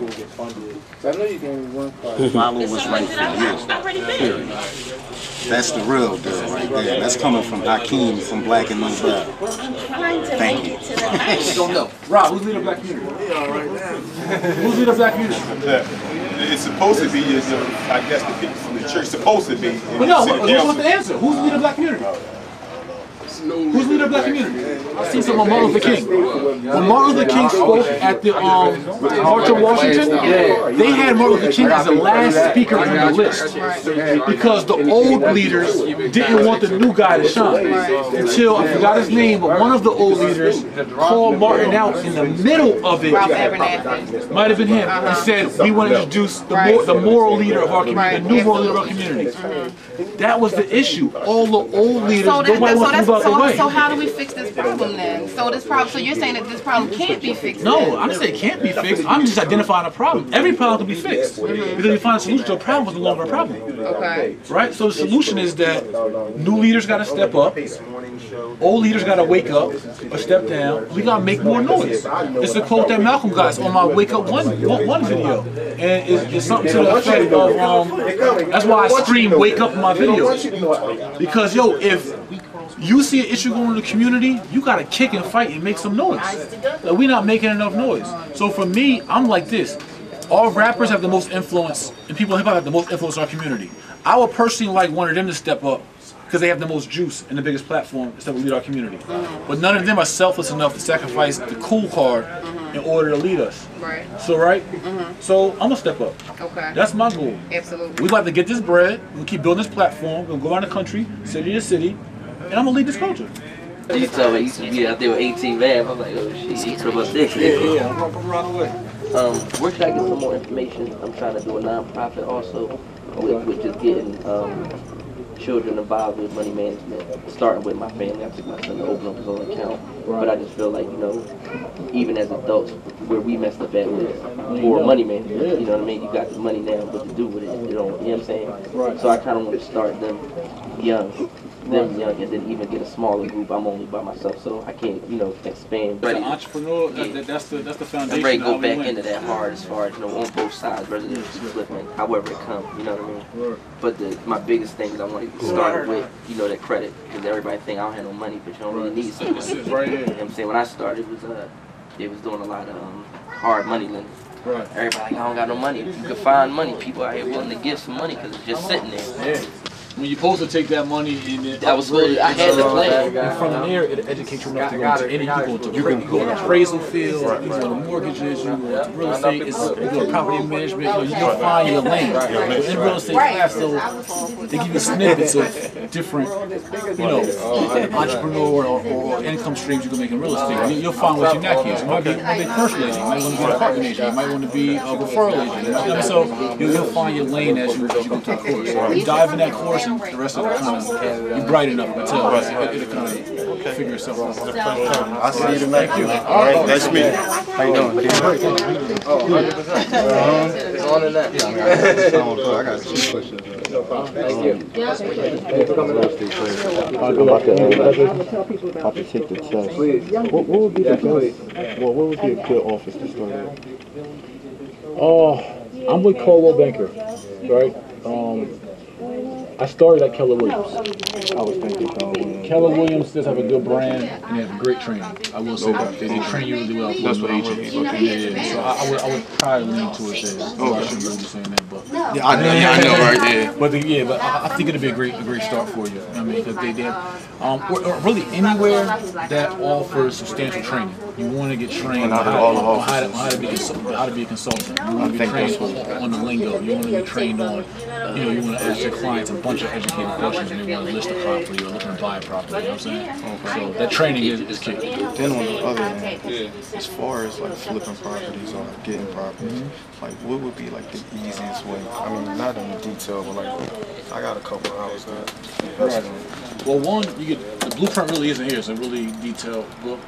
school gets funded. So I know you gave me one card. Follow what's right for you. That's the real deal right there. That's coming from Hakeem from Black and Nobel. Thank you. Don't know. Rob, who's leader of Black community? Who's leader of Black community? It's supposed to be, I guess the people from the church supposed to be. But no, what's the answer? Who's the leader of Black community? Who's leader of Black community? I seen something on Martin Luther King. When Martin Luther King spoke at the March on Washington, they had Martin Luther King as the last speaker on the list because the old leaders didn't want the new guy to shine. Until, I forgot his name, but one of the old leaders called Martin out in the middle of it, might have been him, and said, we want to introduce the moral leader of our community, the new moral leader of our community. That was the issue. All the old leaders, nobody wants to move out the way. So how do we fix this problem then? So you're saying that this problem can't be fixed? No, I'm not saying it can't be fixed. I'm just identifying a problem. Every problem can be fixed because we find a solution to a problem was no longer a problem. Okay. Right? So the solution is that new leaders got to step up, old leaders got to wake up or step down. We got to make more noise. It's a quote that Malcolm got on my Wake Up One video, and it's something to the effect of that's why I scream "Wake Up" in my videos, because yo, if you see an issue going on in the community, you gotta kick and fight and make some noise. Like, we're not making enough noise. So for me, I'm like this. All rappers have the most influence, and people in hip hop have the most influence in our community. I would personally like one of them to step up because they have the most juice and the biggest platform to lead our community. But none of them are selfless enough to sacrifice the cool card in order to lead us. Right. So so I'm gonna step up. Okay. That's my goal. Absolutely. We'd like to get this bread. We'll keep building this platform. We'll go around the country, city to city. And I'm gonna lead this culture. You told me you used to be out there with 18 man. I'm like, oh shit, what about this? Yeah, I'm right away. Where should I get some more information? I'm trying to do a non-profit also with just getting children involved with money management. Starting with my family, I took my son to open up his own account. But I just feel like, you know, even as adults, where we messed up at was more money management. You know what I mean? You got the money now, what to do with it, you know what I'm saying? So I kind of want to start them young, and then even get a smaller group. I'm only by myself, so I can't, you know, expand. As an entrepreneur, that's the foundation. I'm ready to go back into that hard as far as, you know, on both sides, residential flipping, however it comes, you know what I mean? But my biggest thing is I want to start with, you know, that credit, because everybody think I don't have no money, but you don't really need some money. You know what I'm saying? When I started, it was doing a lot of hard money lending. Everybody like, I don't got no money. You can find money. People out here willing to give some money because it's just sitting there. When you're supposed to take that money and I had the plan. in front of there, it educates you enough to go to any. You can go to appraisal field, you go to mortgages, you go to real estate, you go to property management. You can find your lane. In real estate class, so they give you snippets of different, you know, entrepreneur or income streams you can make in real estate. You'll find what your knack is. You might be a commercial agent, you might want to be an apartment agent, you might want to be a referral agent. So you'll find your lane as you go to the course. So you dive in that course. The rest of it kind of, you're bright enough until it'll kind of figure itself out. I'll see you tonight. Thank you. All right, nice to meet you. How you doing? It's on and that. I got two questions. Thank you. About to take the test. What would be the best? Well, what would be a good office to start at? I'm with Coldwell Banker, right? I started at Keller Williams. I was thinking Keller Williams does have a good brand and they have great training. I will say that. They train you really well. That's what I'm looking for. Yeah. So I would probably lean towards that. I shouldn't really be saying that, but yeah, I know, right? Yeah. But I think it'd be a great start for you. I mean, because they or really anywhere that offers substantial training. You want to get trained on how to be a consultant. You want to be trained on the lingo. You want to be trained on, you know, you want to ask your clients a bunch of educated questions and they want to list a property or looking to buy a property. You know what I'm saying? So that training is key. Then on the other hand, as far as like flipping properties or getting properties, like what would be like the easiest way? I mean, not in the detail, but like I got a couple hours that. Well, one, you get the blueprint really isn't here. It's a really detailed book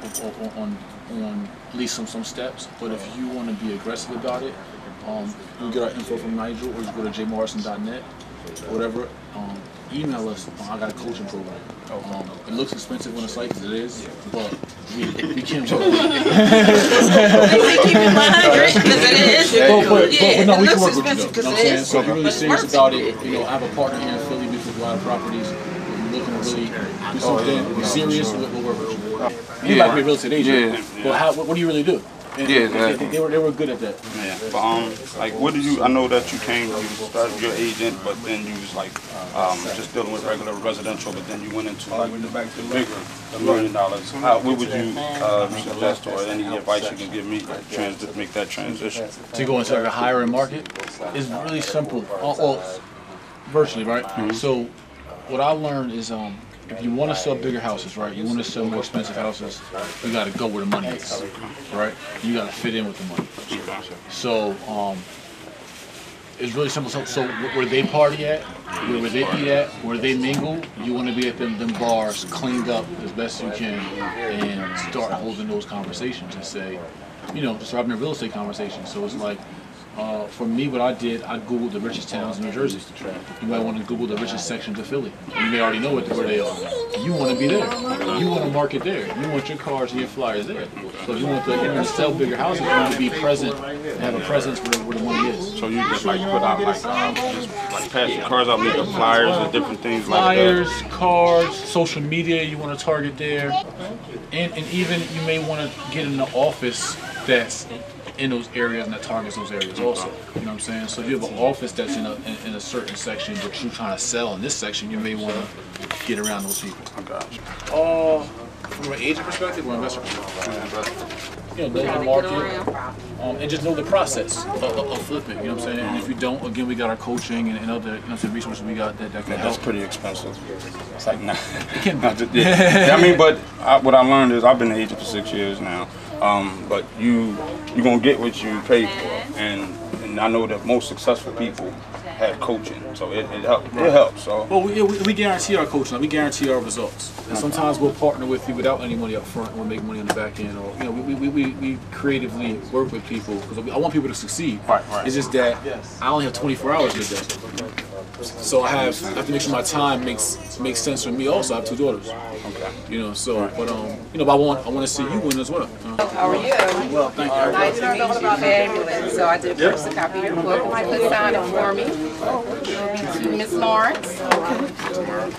on at least some steps. But if you want to be aggressive about it, you get our info from Nigel, or you go to jmorrison.net, whatever. Email us. I got a coaching program. It looks expensive on the site, because it is, but we can work. Keep it 100, because it is. but no, we can work with you though. You know because what I'm saying? So if you're really serious about it, you know, I have a partner here in Philly with a lot of properties. We're looking to really do something, be serious, we'll work with you. You might be a real estate agent, but what do you really do? And exactly. They were good at that. Yeah, but like, what did you? I know that you started your agent, but then you was like just dealing with regular residential, but then you went into like the bigger $1 million. What would you suggest, or any advice you can give me to make that transition? To go into like a higher end market is really simple. Virtually, right? So what I learned is if you want to sell bigger houses, right, you want to sell more expensive houses, you got to go where the money is, right? You got to fit in with the money. So it's really simple. So where they party at, where they eat at, where they mingle, you want to be at them bars cleaned up as best you can and start holding those conversations and say, you know, just having a real estate conversation. So it's like, for me, what I did, I Googled the richest towns in New Jersey. You might want to Google the richest sections of Philly. You may already know where they are. You want to be there. You want to market there. You want your cars and your flyers there. So if you want to sell bigger houses, you want to be present and have a presence where the money is. So you just like put out like just like pass your cars out, make up flyers and different things flyers, like that. Cars, social media. You want to target there, and even you may want to get in the office that's in those areas and that targets those areas also. You know what I'm saying? So if you have an office that's in a certain section, but you're trying to sell in this section, you may want to get around those people. I got you. From an agent perspective or investor perspective? You know, know the market, and just know the process of flipping. You know what I'm saying? And if you don't, again, we got our coaching and other resources we got that can help. That's pretty expensive. It's like, nah. It can be. I mean, but what I learned is I've been an agent for 6 years now. But you're gonna get what you pay for, and I know that most successful people have coaching, so it helps. It helps. So well, we guarantee our coaching, we guarantee our results, and sometimes we'll partner with you without any money up front, and we'll make money on the back end, or you know, we creatively work with people because I want people to succeed. Right. It's just that I only have 24 hours in a day. So I have to make sure my time makes sense for me. Also, I have 2 daughters. okay. You know, so but you know, but I want to see you win as well. How are you? Well, thank you. Nice to meet you. Fabulous. So I did purchase a copy of your book. If you could sign it for me. To Miss Lawrence. LAWRENC.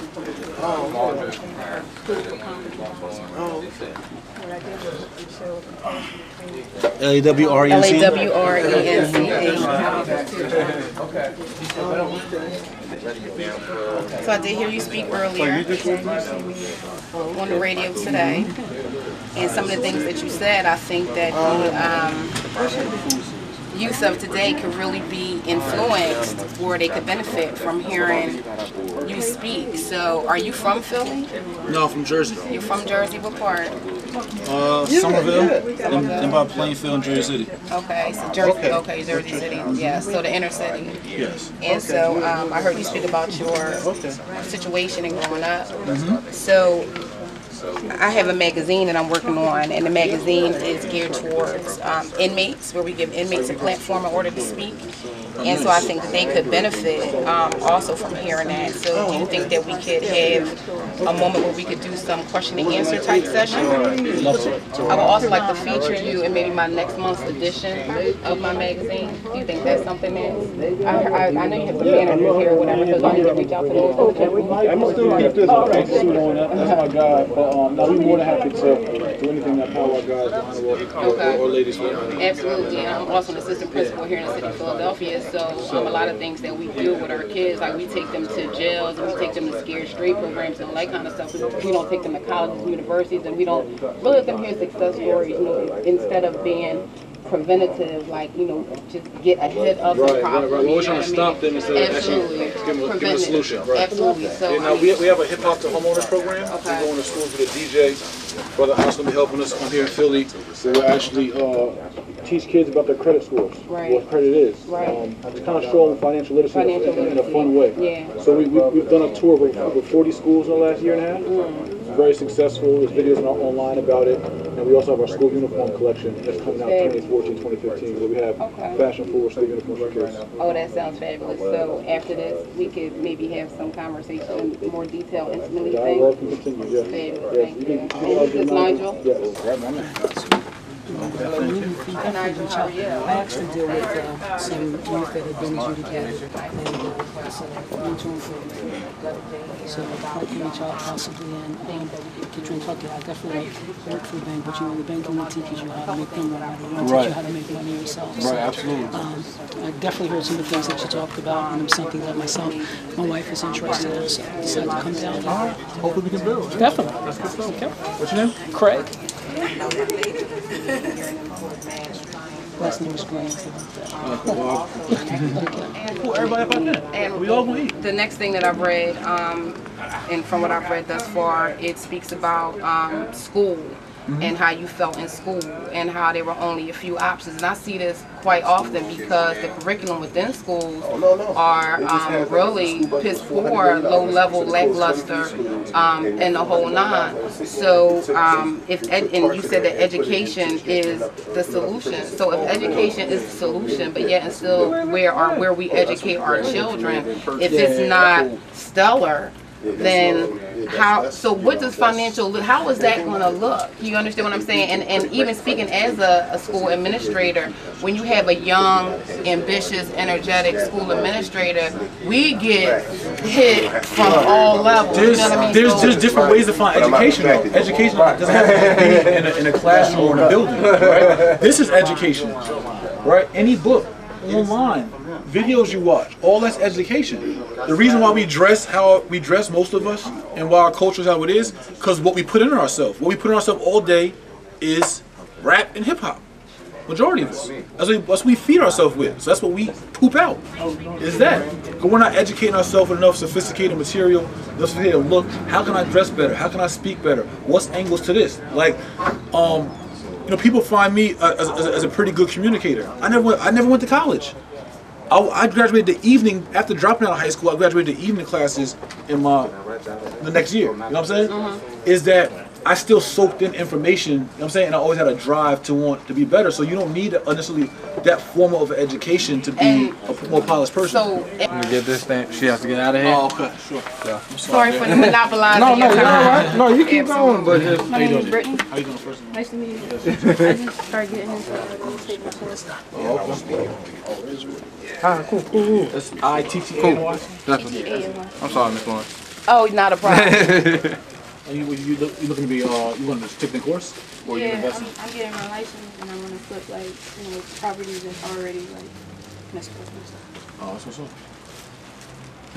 So I did hear you speak earlier on the radio today, and some of the things that you said, I think that the youth of today could really be influenced, or they could benefit from hearing you speak. So, are you from Philly? No, from Jersey. You're from Jersey, what part? Somerville, and by Plainfield, Jersey City. Okay, so Jersey. Okay, Jersey City. Yeah, so the inner city. Yes. And so I heard you speak about your situation and growing up. So I have a magazine that I'm working on, and the magazine is geared towards inmates, where we give inmates a platform in order to speak. And so I think that they could benefit also from hearing that. So do you think that we could have a moment where we could do some question and answer type session? I would also like to feature you in maybe my next month's edition of my magazine. Do you think that's something that I know you have some managers here or whatever, because I need to reach out to those. I'm still keep this suit on. That's my guy. But now we're more than happy to do anything that power our guys or ladies want. Absolutely, and I'm also an assistant principal here in the city of Philadelphia. So a lot of things that we do with our kids, like we take them to jails, and we take them to Scared Straight programs and all that kind of stuff. We don't take them to colleges and universities, and we don't really let them hear success stories, you know, instead of being preventative, like, you know, just get ahead of the problem. Right. We're always trying to stop them instead of actually give them a solution. Right. Absolutely. So and now we have a hip hop to homeowners program. Okay. We're going to schools with a DJ. Brother House going to be helping us come here in Philly. So we'll actually teach kids about their credit scores, what credit is. Right. To kind of show them financial literacy in a fun way. Yeah. So we've done a tour with over 40 schools in the last year and a half. Very successful. There's videos online about it. And we also have our school uniform collection that's coming out 2014, 2015, where we have fashion forward school uniforms for kids. Oh, that sounds fabulous. So after this, we could maybe have some conversation in more detail, intimately. Dialogue can continue, yes. Fabulous. Thank you. And this is Nigel? Yes. Definitely reach out. I actually deal with some youth that have been adjudicated and so mentoring for so I can reach out possibly and get you in touch. I definitely work for a bank, but the banking will teach you how to make them money. It won't teach you how to make money yourself. Right, absolutely. I definitely heard some of the things that you talked about, and it's something that myself, my wife is interested in, so I decided to come down. All right. Hopefully we can build. Definitely. Okay. What's your name? Craig. Last name is Graham. Cool. Everybody up out there. And we all gonna eat. the next thing that I've read, and from what I've read thus far, it speaks about school. And how you felt in school and how there were only a few options. And I see this quite often because the curriculum within schools are really piss poor, low level, lackluster, and the whole nine. So and you said that education is the solution. So if education is the solution, but yet and still where we educate our children, if it's not stellar, then how, so what does financial, how is that going to look? You understand what I'm saying? And even speaking as a school administrator, when you have a young, ambitious, energetic school administrator, we get hit from all levels. You know what I mean? There's different ways to find education. Education doesn't have to be in a classroom or in a building. Right? This is education. Right? Any book, online, videos you watch, all that's education. The reason why we dress how we dress, most of us, and why our culture is how it is, because what we put in ourselves. What we put in ourselves all day is rap and hip hop. Majority of us. That's what we feed ourselves with. So that's what we poop out. Is that? Because we're not educating ourselves with enough sophisticated material, enough sophisticated look. How can I dress better? How can I speak better? What's angles to this? Like, you know, people find me as a pretty good communicator. I never went to college. I graduated the evening, after dropping out of high school, I graduated the evening classes in the next year. You know what I'm saying? Is that I still soaked in information, you know what I'm saying? And I always had a drive to want to be better. So you don't need necessarily that formal of education to be a more polished person. So, let me get this thing. She has to get out of here. Oh, okay, sure. Yeah. Sorry for the monopolizing. No, you're all right. No, you keep going. But just, My name is Brittany. How you doing first? Nice to meet you. I just started getting into real estate myself. Cool. That's ITT. Definitely. I'm sorry, Miss Lawrence. Oh, not a problem. You looking to be, you want to take the course? Or you Yeah, investing? I'm getting my license and I'm gonna flip like, you know, properties that's already like messed up and stuff. Oh, that's what's up.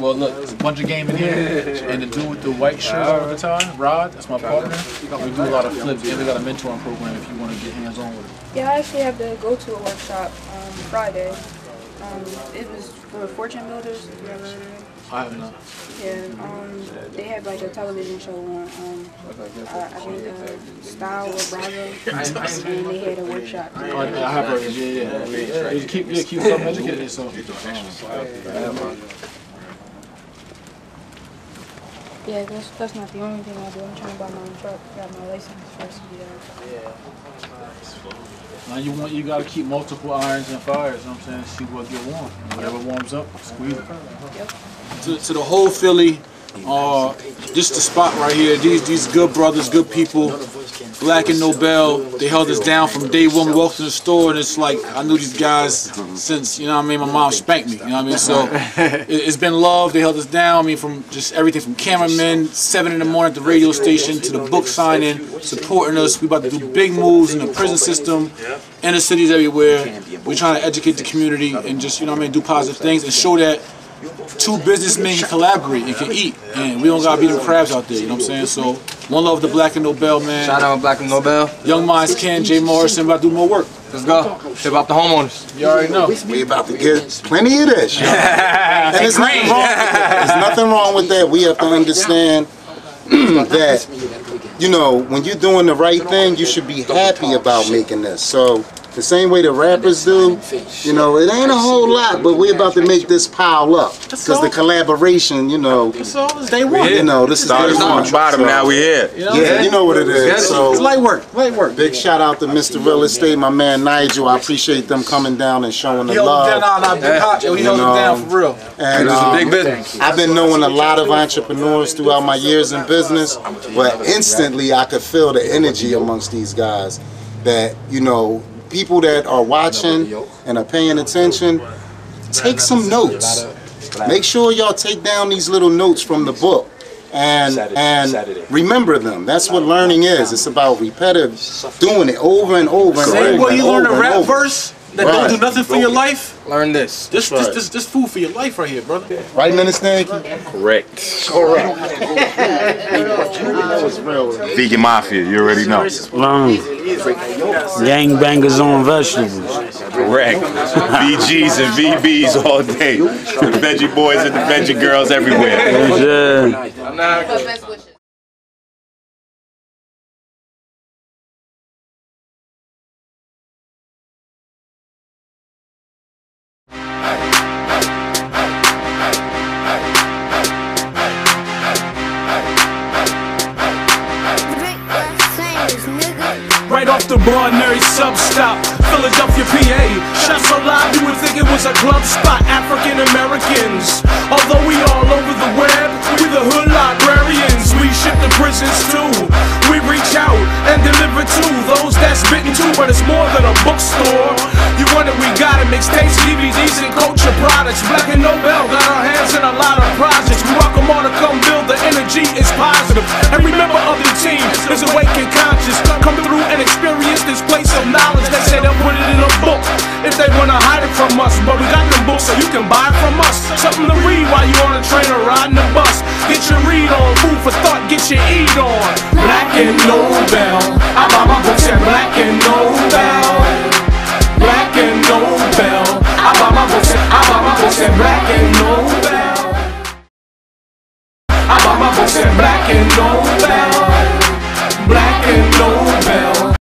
Well, look, there's a bunch of game in here, and the dude with the white shirt all the time, Rod, that's my partner. We do a lot of flips, and we got a mentoring program if you want to get hands-on with it. Yeah, I actually have to go to a workshop Friday. It was for Fortune Builders. You ever heard of it? I have not. Yeah, they have like a television show on, I think Style or Bravo, and they had a workshop. I have heard of it, yeah. Keep yourself educated, so. Yeah, that's not the only thing I do. I'm trying to buy my own truck, got my license first. Yeah. Now you gotta keep multiple irons and fires, you know what I'm saying? See what get warm. Whatever warms up, squeeze it. Yep. To the whole Philly, just the spot right here, these good brothers, good people, Black and Nobel, they held us down from day one. We walked in the store and it's like, I knew these guys since, you know what I mean, my mom spanked me, you know what I mean? So it's been love, they held us down, I mean, from just everything from cameramen, 7 in the morning at the radio station, to the book signing, supporting us. We about to do big moves in the prison system, inner cities everywhere. We're trying to educate the community and just, you know what I mean, do positive things and show that two businessmen can collaborate and can eat, and we don't gotta be them crabs out there, you know what I'm saying? So, one love to Black and Nobel, man. Shout out Black and Nobel. Young Minds Ken, Jay Morrison, about to do more work. Let's go. It's about the homeowners. You already know. We about to get plenty of this. And there's nothing wrong with that. There's nothing wrong with that. We have to understand that, you know, when you're doing the right thing, you should be happy about making this. So, the same way the rappers do, you know, it ain't a whole lot, but we're about to make this pile up. Because the collaboration, you know, Day one. you know, this is day one. Bottom, now we here. Yeah, you know what it is. So, It's light work, light work. big shout out to Mr. Real Estate, my man Nigel. I appreciate them coming down and showing the He held love. it down, he held it down for real. And It's a big business. I've been knowing a lot of entrepreneurs throughout my years in business, but instantly I could feel the energy amongst these guys. that, you know, people that are watching and are paying attention, take some notes. Make sure y'all take down these little notes from the book and remember them. That's what learning is. It's about repetitive, doing it over and over and over. Same way you learn a rap over. verse that don't do nothing for your life. Learn this. This food for your life right here, brother. Right, Minister Yankee? Correct. Vegan Mafia, you already know. Learn. Gangbangers on vegetables. Correct. VGs and VBs all day. The veggie boys and the veggie girls everywhere. Yeah. Right off the Barnary sub-stop, Philadelphia, PA. Shot so loud you would think it was a club spot. African Americans, although we all over the web, we the hood librarians. We ship to prisons too. We reach out and deliver to those that's bitten too, but it's more than a bookstore. You want it, we got it. Mixtapes, DVDs, and culture products. Black and Nobel got our hands in a lot of projects. We welcome all to come build. The energy is positive. Every member of the team is awake and conscious. Come through and experience this place of knowledge. They say they'll put it in a book if they wanna hide it from us, but we got them books so you can buy it from us. Something to read while you on a train or riding the bus. Get your read on, food for thought, get your eat on. Black and Nobel, I buy my books at Black and Nobel.